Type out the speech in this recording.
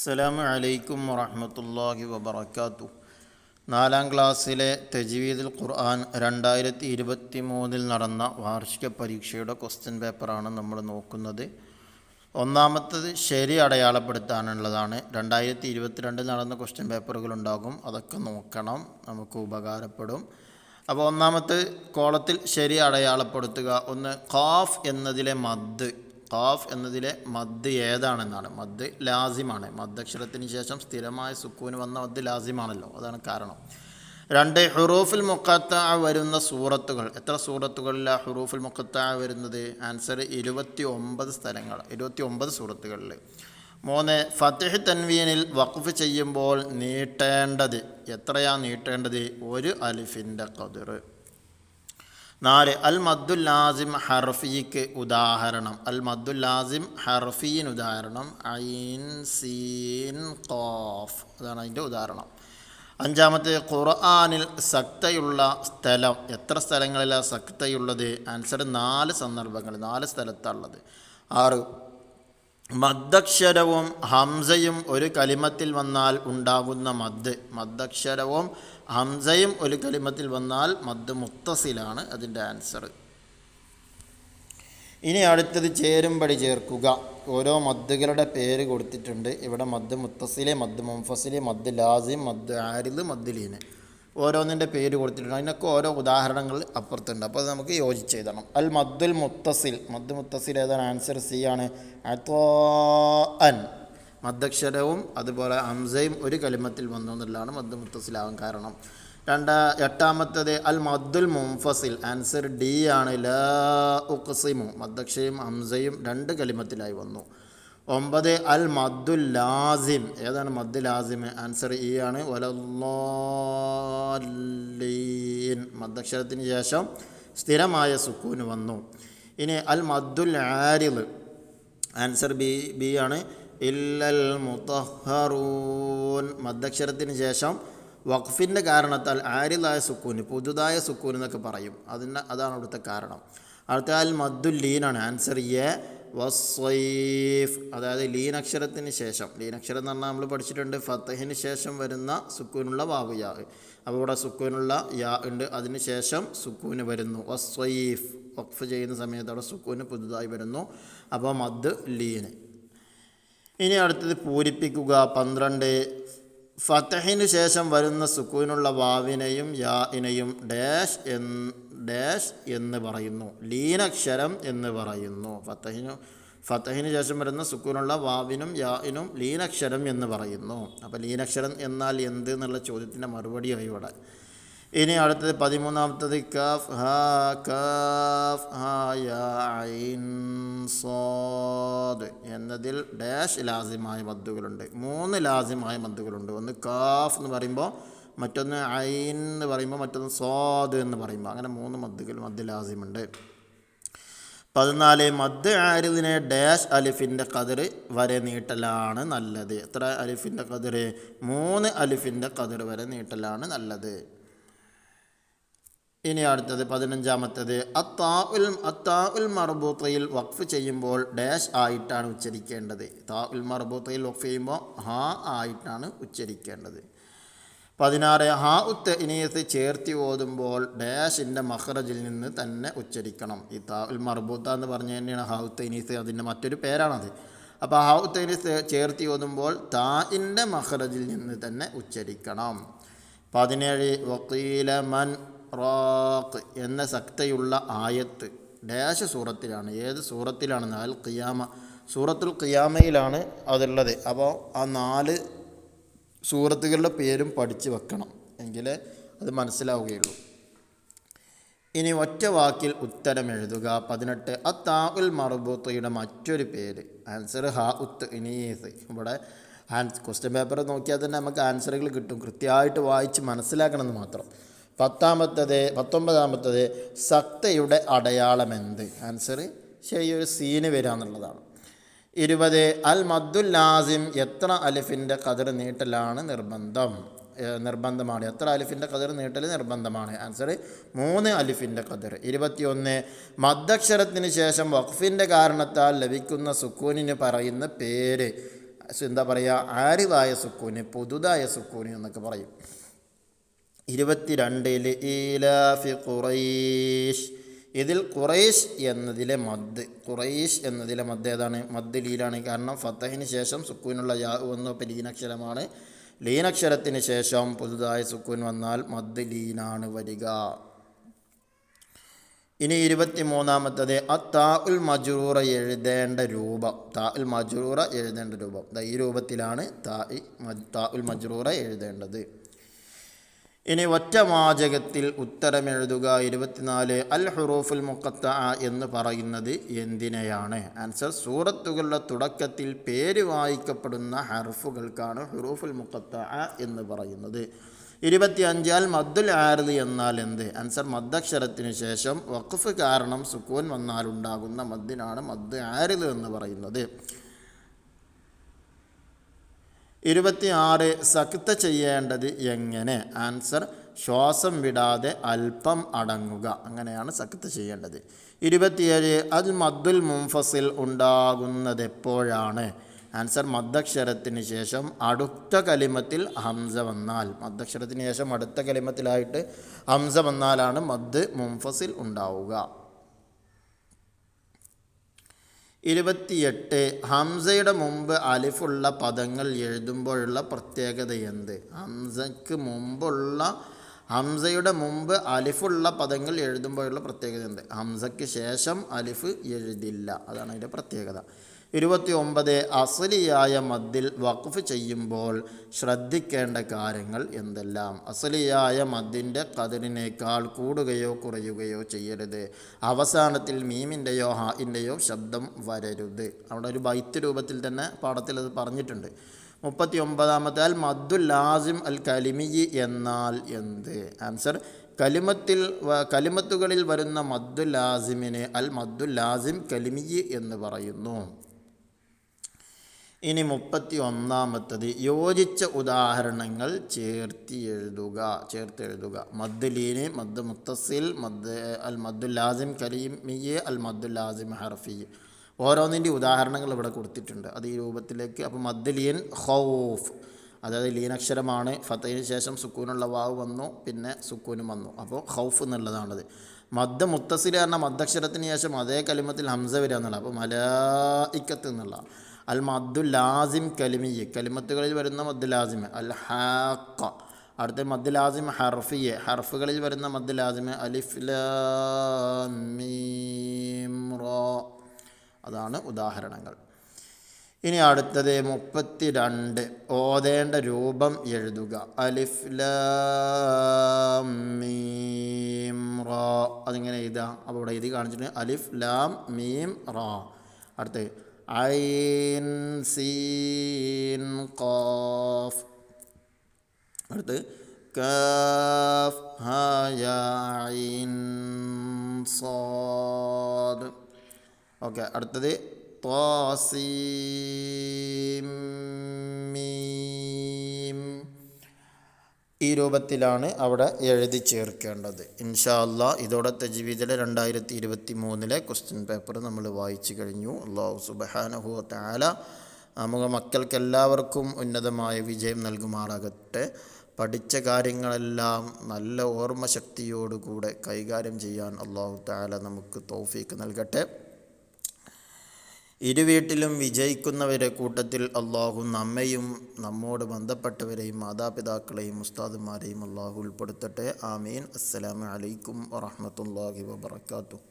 അസ്സലാമു അലൈക്കും വറഹ്മത്തുള്ളാഹി വബറകാതുഹു. 4ാം ക്ലാസ്സിലെ തജ്വീദുൽ ഖുർആൻ 2023 നടന്ന വാർഷിക പരീക്ഷയുടെ ക്വസ്റ്റ്യൻ പേപ്പറാണ് നമ്മൾ നോക്കുന്നത്. ഒന്നാമത്തത് ശരി അടയാളപ്പെടുത്താനുള്ളതാണ്. 2022 നടന്ന ക്വസ്റ്റ്യൻ പേപ്പറുകളുണ്ടാകും, അതൊക്കെ നോക്കണം, നമുക്ക് ഉപകാരപ്പെടും. അപ്പോൾ ഒന്നാമത്തെ കോളത്തിൽ ശരി അടയാളപ്പെടുത്തുക. ഒന്ന്, ഖാഫ് എന്നതിലെ മദ് ഏതാണെന്നാണ്. മദ് ലാസിമാണ്. മദ്ദക്ഷരത്തിന് ശേഷം സ്ഥിരമായ സുക്കൂന് വന്ന മദ് ലാസിമാണല്ലോ, അതാണ് കാരണം. 2, ഹുറൂഫുൽ മുഖത്തഅ വരുന്ന സൂറത്തുകൾ. എത്ര സൂറത്തുകളിലാണ് ഹുറൂഫുൽ മുഖത്തഅ വരുന്നത്? ആൻസർ 29 സ്ഥലങ്ങൾ, 29 സൂറത്തുകളിൽ. 3, ഫത്ഹ് തൻവീനിൽ വഖഫ് ചെയ്യുമ്പോൾ നീട്ടേണ്ടത്. എത്രയാണ് നീട്ടേണ്ടത്? 1 അലിഫിൻ്റെ ഖദർ. 4, അൽ മദ്ദുൽ ലാസിം ഹർഫിക്ക് ഉദാഹരണം. അൽ മദ്ദുൽ ലാസിം ഹർഫീൻ ഉദാഹരണം ഐൻ സീൻ ഖാഫ്, അതാണ് അതിൻ്റെ ഉദാഹരണം. 5, ഖുർആനിൽ സക്തയുള്ള സ്ഥലം. എത്ര സ്ഥലങ്ങളിലാണ് സക്തയുള്ളത്? ആൻസർ 4 സന്ദർഭങ്ങൾ, 4 സ്ഥലത്താണുള്ളത്. 6, മദ്ദക്ഷരവും ഹംസയും ഒരു കലിമത്തിൽ വന്നാൽ ഉണ്ടാകുന്ന മദ്. മദ്ദക്ഷരവും ഹംസയും ഒരു കലിമത്തിൽ വന്നാൽ മദ് മുത്തസിലാണ് അതിൻ്റെ ആൻസർ. ഇനി അടുത്തത് ചേരുംപടി ചേർക്കുക. ഓരോ മദ്ദുകളുടെ പേര് കൊടുത്തിട്ടുണ്ട് ഇവിടെ. മദ് മുത്തസില്, മദ് മുൻഫസില്, മദ് ലാസിം, മദ് ആരിദ്, മദ് ലീന്, ഓരോന്നിൻ്റെ പേര് കൊടുത്തിട്ടുണ്ട്. അതിനൊക്കെ ഓരോ ഉദാഹരണങ്ങൾ അപ്പുറത്തുണ്ട്, അപ്പോൾ അത് നമുക്ക് യോജിച്ച് എഴുതണം. അൽ മദ്ദുൽ മുത്തസിൽ. മദ് മുത്തസിൽ ഏതാണ്? ആൻസർ സി ആണ്. അത്വാഅൻ, മദ്ദക്ഷരവും അതുപോലെ ഹംസയും ഒരു കലിമത്തിൽ വന്നു എന്നുള്ളതാണ് മദ് മുത്തസിലാവാൻ കാരണം. 8, അൽ മദ്ദുൽ മുൻഫസിൽ. ആൻസർ ഡി ആണ്. ലാ ഉഖ്സിമു, മദ്ദക്ഷയും ഹംസയും 2 കലിമത്തിലായി വന്നു. 9, അൽ മദ്ദുൽ ലാസിം. ഏതാണ് മദ് ലാസിം? ആൻസർ ഇ ആണ്. വലല്ലാലീൻ, മദ്ദക്ഷരത്തിന് ശേഷം സ്ഥിരമായ സുക്കൂന് വന്നു. ഇനി അൽ മദ്ദുൽ ആരിദ്. ആൻസർ ബി ആണ്. ഇല്ലൽ മുതഹ്ഹറൂൻ, മദ്ദക്ഷരത്തിന് ശേഷം വഖഫിൻ്റെ കാരണത്താൽ ആരിദായ സുക്കൂന്, പുതുതായ സുക്കൂൻ എന്നൊക്കെ പറയും, അതാണ് അവിടുത്തെ കാരണം. അടുത്ത അൽ മദ്ദുൽ ലീനാണ്. Answer A. വസ്സൈഫ്, അതായത് ലീൻ അക്ഷരത്തിന് ശേഷം, ലീൻ അക്ഷരം എന്ന് പറഞ്ഞാൽ നമ്മൾ പഠിച്ചിട്ടുണ്ട് ഫത്തഹിന് ശേഷം വരുന്ന സുക്കൂനുള്ള വാവ് യാ. അപ്പോൾ ഇവിടെ സുക്കൂനുള്ള യാ ഉണ്ട്, അതിന് ശേഷം സുക്കൂന് വരുന്നു. വസ്സൈഫ്, വഖഫ് ചെയ്യുന്ന സമയത്ത് അവിടെ സുക്കൂന് പുതുതായി വരുന്നു, അപ്പോൾ മദ് ലീന്. ഇനി അടുത്തത് പൂരിപ്പിക്കുക. 12, ഫത്തഹിന് ശേഷം വരുന്ന സുക്കൂനുള്ള വാവിനെയും യാഇനെയും ഡാഷ് എന്ന് പറയുന്നു, ലീനക്ഷരം എന്ന് പറയുന്നു. ഫത്തഹിന് ശേഷം വരുന്ന സുക്കൂനുള്ള വാവിനും യാഇനും ലീനക്ഷരം എന്ന് പറയുന്നു. അപ്പോൾ ലീനക്ഷരം എന്നാൽ എന്ത് എന്നുള്ള ചോദ്യത്തിൻ്റെ മറുപടിയായി ഇവിടെ. ഇനി അടുത്തത് 13, കഫ് ഹാ യാ ഐൻ സാദ് എന്നതിൽ ഡാഷ് ലാസിമായ മദ്ദുകളുണ്ട്. 3 ലാസിമായ മദ്ദുകളുണ്ട്. ഒന്ന് കാഫ് എന്ന് പറയുമ്പോൾ, മറ്റൊന്ന് ഐൻ എന്ന് പറയുമ്പോൾ, മറ്റൊന്ന് സാദ് എന്ന് പറയുമ്പോൾ, അങ്ങനെ 3 മദ് ലാസിമുണ്ട്. 14, മദ് ആരിദിനെ ഡാഷ് അലിഫിൻ്റെ ഖദർ വരെ നീട്ടലാണ് നല്ലത്. എത്ര അലിഫിൻ്റെ ഖദർ? 3 അലിഫിൻ്റെ ഖദർ വരെ നീട്ടലാണ് നല്ലത്. ഇനി അടുത്തത് 15, അത്താഉൽ മർബൂത്തയിൽ വഖഫ് ചെയ്യുമ്പോൾ ഡാഷ് ആയിട്ടാണ് ഉച്ചരിക്കേണ്ടത്. താഉൽ മർബൂത്തയിൽ വഖഫ് ചെയ്യുമ്പോൾ ഹാ ആയിട്ടാണ് ഉച്ചരിക്കേണ്ടത്. 16, ഹാ ഉത്ത് ഇനീസ് ചേർത്തി ഓതുമ്പോൾ ഡാഷിൻ്റെ മഖ്റജിൽ നിന്ന് തന്നെ ഉച്ചരിക്കണം. ഈ താഉൽ മർബൂത്ത എന്ന് പറഞ്ഞു തന്നെയാണ് ഹാ ഉത്ത് ഇനീസ്, അതിൻ്റെ മറ്റൊരു പേരാണത്. അപ്പോൾ ഹാ ഉത്ത് ഇനീസ് ചേർത്തി ഓതുമ്പോൾ താഇൻ്റെ മഖ്റജിൽ നിന്ന് തന്നെ ഉച്ചരിക്കണം. 17, വഖീല മൻ റാഖ് എന്ന സക്തയുള്ള ആയത്ത് ഡാഷ് സൂറത്തിലാണ്. ഏത് സൂറത്തിലാണെന്ന്? അൽ ഖിയാമ, സൂറത്തുൽ ഖിയാമയിലാണ് അതുള്ളത്. അപ്പോൾ ആ 4 സൂറത്തുകളുടെ പേരും പഠിച്ച് വെക്കണം, എങ്കിലേ അത് മനസ്സിലാവുകയുള്ളൂ. ഇനി ഒറ്റ വാക്കിൽ ഉത്തരം എഴുതുക. 18, അത്താഉൽ മർബൂത്തയുടെ മറ്റൊരു പേര്. ആൻസർ ഹാ ഉത്ത് ഇനീസ്. ഇവിടെ ക്വസ്റ്റ്യൻ പേപ്പർ നോക്കിയാൽ തന്നെ നമുക്ക് ആൻസറുകൾ കിട്ടും, കൃത്യമായിട്ട് വായിച്ച് മനസ്സിലാക്കണമെന്ന് മാത്രം. 19, സക്തയുടെ അടയാളമെന്ത്? Answer ശരിയൊരു scene വരാന്നുള്ളതാണ്. 20, അൽ മദ്ദുൽ ലാസിം എത്ര അലിഫിൻ്റെ ഖദർ നീട്ടലാണ് നിർബന്ധമാണ്? എത്ര അലിഫിൻ്റെ ഖദർ നീട്ടൽ നിർബന്ധമാണ്? ആൻസർ 3 അലിഫിൻ്റെ ഖദർ. 21, മദ്ദക്ഷരത്തിന് ശേഷം വഖഫിൻ്റെ കാരണത്താൽ ലഭിക്കുന്ന സുക്കൂനിന് പറയുന്ന പേര്. എന്താ പറയുക, ആരിദായ സുക്കൂന്, പുതുതായ സുക്കൂന് എന്നൊക്കെ പറയും. 22 ഈലാഫി ഖുറൈശ്. ഇതിൽ ഖുറൈശ് എന്നതിലെ മദ് ഏതാണ്? മദ് ലീലാണ്. കാരണം ഫത്തഹിന് ശേഷം സുക്കൂനുള്ള യാ വന്നു, അപ്പോൾ ലീനക്ഷരമാണ്. ലീനക്ഷരത്തിന് ശേഷം പുതുതായ സുക്കൂൻ വന്നാൽ മദ് ലീനാണ് വരിക. ഇനി 23 താ ഉൽ മജ്റൂറ എഴുതേണ്ട രൂപം. ഈ രൂപത്തിലാണ് താ ഉൽ മജ്റൂറ എഴുതേണ്ടത്. ഇനി ഒറ്റ വാചകത്തിൽ ഉത്തരമെഴുതുക. 24 അൽ ഹുറൂഫുൽ മുഖത്തഅ എന്ന് പറയുന്നത് എന്തിനെയാണ്? ആൻസർ, സൂറത്തുകളുടെ തുടക്കത്തിൽ പേര് വായിക്കപ്പെടുന്ന ഹർഫുകൾക്കാണ് ഹുറൂഫുൽ മുഖത്തഅ എന്ന് പറയുന്നത്. 25 അൽ മദ്ദുൽ ആരിദ് എന്നാൽ എന്ത്? ആൻസർ, മദ്ദക്ഷരത്തിന് ശേഷം വഖഫ് കാരണം സുക്കൂൻ വന്നാലുണ്ടാകുന്ന മദ്ദിനാണ് മദ് ആരിദ് എന്ന് പറയുന്നത്. 26 സക്ത ചെയ്യേണ്ടത് എങ്ങനെ? ആൻസർ, ശ്വാസം വിടാതെ അല്പം അടങ്ങുക, അങ്ങനെയാണ് സക്ത ചെയ്യേണ്ടത്. 27 അൽ മദ്ദുൽ മുൻഫസിൽ ഉണ്ടാകുന്നത് എപ്പോഴാണ്? ആൻസർ, മദ്ദക്ഷരത്തിന് ശേഷം അടുത്ത കലിമത്തിൽ ഹംസ വന്നാൽ. മദ്ദക്ഷരത്തിന് ശേഷം അടുത്ത കലിമത്തിലായിട്ട് ഹംസ വന്നാലാണ് മദ് മുൻഫസിൽ ഉണ്ടാവുക. 28 ഹംസയുടെ മുമ്പ് അലിഫുള്ള പദങ്ങൾ എഴുതുമ്പോഴുള്ള പ്രത്യേകത എന്ത്? ഹംസയുടെ മുമ്പ് അലിഫുള്ള പദങ്ങൾ എഴുതുമ്പോഴുള്ള പ്രത്യേകത എന്ത്? ഹംസയ്ക്ക് ശേഷം അലിഫ് എഴുതില്ല, അതാണ് അതിൻ്റെ പ്രത്യേകത. 29 അസ്ലിയായ മദ്ദിൽ വഖഫ് ചെയ്യുമ്പോൾ ശ്രദ്ധിക്കേണ്ട കാര്യങ്ങൾ എന്തെല്ലാം? അസ്ലിയായ മദ്ദിൻ്റെ ഖദറിനേക്കാൾ കൂടുകയോ കുറയുകയോ ചെയ്യരുത്. അവസാനത്തിൽ മീമിൻ്റെയോ ഹാഇൻ്റെയോ ശബ്ദം വരരുത്. അവിടെ ഒരു ബൈത്ത് രൂപത്തിൽ തന്നെ പാഠത്തിൽ അത് പറഞ്ഞിട്ടുണ്ട്. 39 അൽ മദ്ദുൽ ലാസിം അൽ കലിമിയി എന്നാൽ എന്ത്? ആൻസർ, കലിമത്തുകളിൽ വരുന്ന മദ്ദുൽ ലാസിമിനെ അൽ മദ്ദുൽ ലാസിം കലിമിയി എന്ന് പറയുന്നു. ഇനി 31 യോജിച്ച ഉദാഹരണങ്ങൾ ചേർത്ത് എഴുതുക. മദ് ലീന്, മദ് മുത്തസിൽ, അൽ മദ്ദുൽ ലാസിം കലിമിയെ, അൽ മദ്ദുൽ ലാസിം ഹർഫി. ഓരോന്നിൻ്റെ ഉദാഹരണങ്ങൾ ഇവിടെ കൊടുത്തിട്ടുണ്ട്, അത് ഈ രൂപത്തിലേക്ക്. അപ്പോൾ മദ് ലീൻ ഖൗഫ്, അതായത് ലീനക്ഷരമാണ്. ഫത്തഹിന് ശേഷം സുക്കൂനുള്ള വാവ് വന്നു, പിന്നെ സുക്കൂനും വന്നു, അപ്പോൾ ഖൗഫ് എന്നുള്ളതാണത്. മദ് മുത്തസിൽ പറഞ്ഞാൽ മദ്ദക്ഷരത്തിന് ശേഷം അതേ കലിമത്തിൽ ഹംസ വരിക എന്നുള്ള, അപ്പോൾ മലായിക്കത്ത് എന്നുള്ള. അൽ മദ്ദുൽ ലാസിം കലിമിയെ, കലിമത്തുകളിൽ വരുന്ന മദ് ലാസിം. അൽ ഹാഖ, അടുത്ത മദ് ലാസിം ഹർഫിയെ, ഹർഫുകളിൽ വരുന്ന മദ് ലാസിം. അലിഫ് ലാം മീം റാ, അതാണ് ഉദാഹരണങ്ങൾ. ഇനി അടുത്തത് 32 ഓതേണ്ട രൂപം എഴുതുക. അലിഫ് ലാം മീം റാ, അതിങ്ങനെ എഴുതുക. അപ്പോൾ ഇവിടെ എഴുതി കാണിച്ചിട്ട് അലിഫ് ലാം മീം റാ. അടുത്ത് ഐൻ സീൻ ഖാഫ്. അടുത്ത് കാഫ് ഹാ യാ ഐൻ സാദ്. ഓക്കെ, അടുത്തത് ത്വാസീം മീം. ഈ രൂപത്തിലാണ് അവിടെ എഴുതി ചേർക്കേണ്ടത്. ഇൻഷാ അല്ലാഹ് ഇതോടെ തജ്വീദിലെ 2023 ക്വസ്റ്റ്യൻ പേപ്പർ നമ്മൾ വായിച്ചു കഴിഞ്ഞു. അല്ലാഹു സുബ്ഹാനഹു വ തആല നമുക്ക് മക്കൾക്കെല്ലാവർക്കും ഉന്നതമായ വിജയം നൽകുമാറാകട്ടെ. പഠിച്ച കാര്യങ്ങളെല്ലാം നല്ല ഓർമ്മശക്തിയോടുകൂടെ കൈകാര്യം ചെയ്യാൻ അല്ലാഹു തആല നമുക്ക് തൗഫീഖ് നൽകട്ടെ. ഇരുവീട്ടിലും വിജയിക്കുന്നവരെ കൂട്ടത്തിൽ അള്ളാഹു നമ്മയും നമ്മോട് ബന്ധപ്പെട്ടവരെയും മാതാപിതാക്കളെയും ഉസ്താദുമാരെയും അള്ളാഹു ഉൾപ്പെടുത്തട്ടെ. ആമീൻ. അസ്സലാമു അലൈക്കും വറഹ്മത്തുള്ളാഹി വബറകാതുഹു.